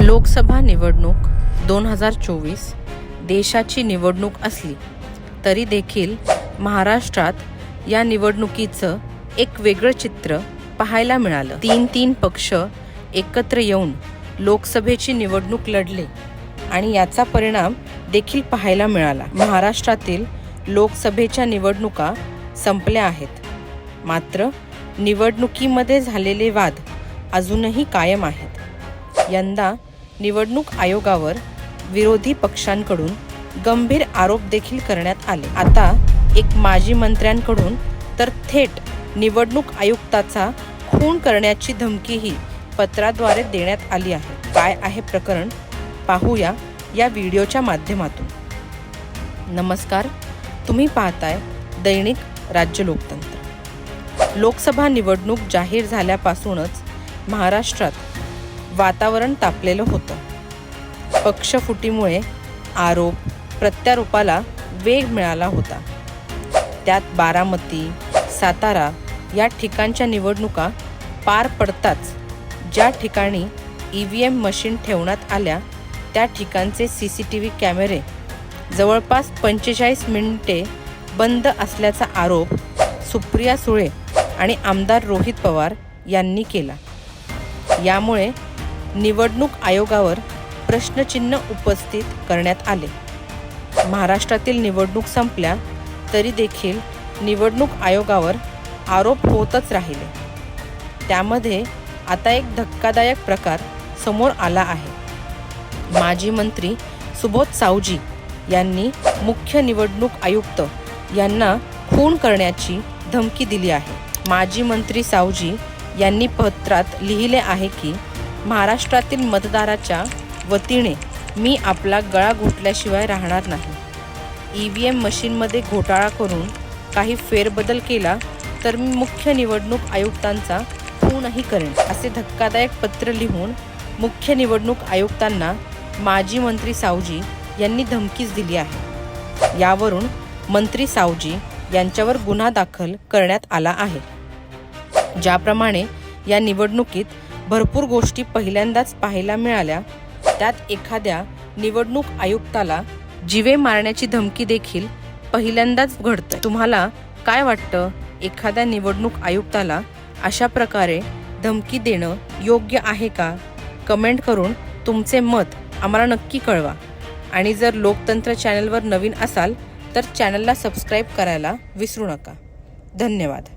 लोकसभा निवडणूक 2024 देशाची निवडणूक असली तरी देखील महाराष्ट्रात या निवडणुकीचं एक वेगळं चित्र पाहायला मिळालं। तीन पक्ष एकत्र येऊन लोकसभेची निवडणूक लढले आणि याचा परिणाम देखील पाहायला मिळाला। महाराष्ट्रातील लोकसभेच्या निवडणुका संपल्या आहेत, मात्र निवडणुकीमध्ये झालेले वाद अजूनही कायम आहेत। यंदा निवडणूक आयोगावर विरोधी पक्षांकडून गंभीर आरोप देखील करण्यात आले। आता एक माजी मंत्र्यांकडून तर थेट निवडणूक आयुक्ताचा खून करण्याची धमकीही पत्राद्वारे देण्यात आली आहे। काय आहे प्रकरण पाहूया या व्हिडिओच्या माध्यमातून। नमस्कार, तुम्ही पाहताय दैनिक राज्य लोकतंत्र। लोकसभा निवडणूक जाहीर झाल्यापासूनच महाराष्ट्रात वातावरण तापलेलं होतं। पक्षफुटीमुळे आरोप प्रत्यारोपाला वेग मिळाला होता। त्यात बारामती, सातारा या ठिकाणच्या निवडणुका पार पडताच ज्या ठिकाणी EVM मशीन ठेवण्यात आल्या त्या ठिकाणचे CCTV कॅमेरे जवळपास 45 मिनिटे बंद असल्याचा आरोप सुप्रिया सुळे आणि आमदार रोहित पवार यांनी केला। यामुळे निवडणूक आयोगावर प्रश्नचिन्ह उपस्थित करण्यात आले। महाराष्ट्रातील निवडणूक संपल्या तरी देखील निवडणूक आयोगावर आरोप होतच राहिले। त्यामध्ये आता एक धक्कादायक प्रकार समोर आला आहे। माजी मंत्री सुबोध सावजी यांनी मुख्य निवडणूक आयुक्त यांना खून करण्याची धमकी दिली आहे। माजी मंत्री सावजी यांनी पत्रात लिहिले आहे की महाराष्ट्रातील मतदाराच्या वतीने मी आपला गळा घोटल्याशिवाय राहणार नाही। EVM मशीनमध्ये घोटाळा करून काही फेरबदल केला तर मी मुख्य निवडणूक आयुक्तांचा खूनही करेन, असे धक्कादायक पत्र लिहून मुख्य निवडणूक आयुक्तांना माजी मंत्री सावजी यांनी धमकीच दिली आहे। यावरून मंत्री सावजी यांच्यावर गुन्हा दाखल करण्यात आला आहे। ज्याप्रमाणे या निवडणुकीत भरपूर गोष्टी पहिल्यांदाच पाहायला मिळाल्या, त्यात एखाद्या निवडणूक आयुक्ताला जीवे मारण्याची धमकी देखील पहिल्यांदाच घडते। तुम्हाला काय वाटतं, एखाद्या निवडणूक आयुक्ताला अशा प्रकारे धमकी देणं योग्य आहे का? कमेंट करून तुमचे मत आम्हाला नक्की कळवा आणि जर लोकतंत्र चॅनलवर नवीन असाल तर चॅनलला सबस्क्राईब करायला विसरू नका। धन्यवाद।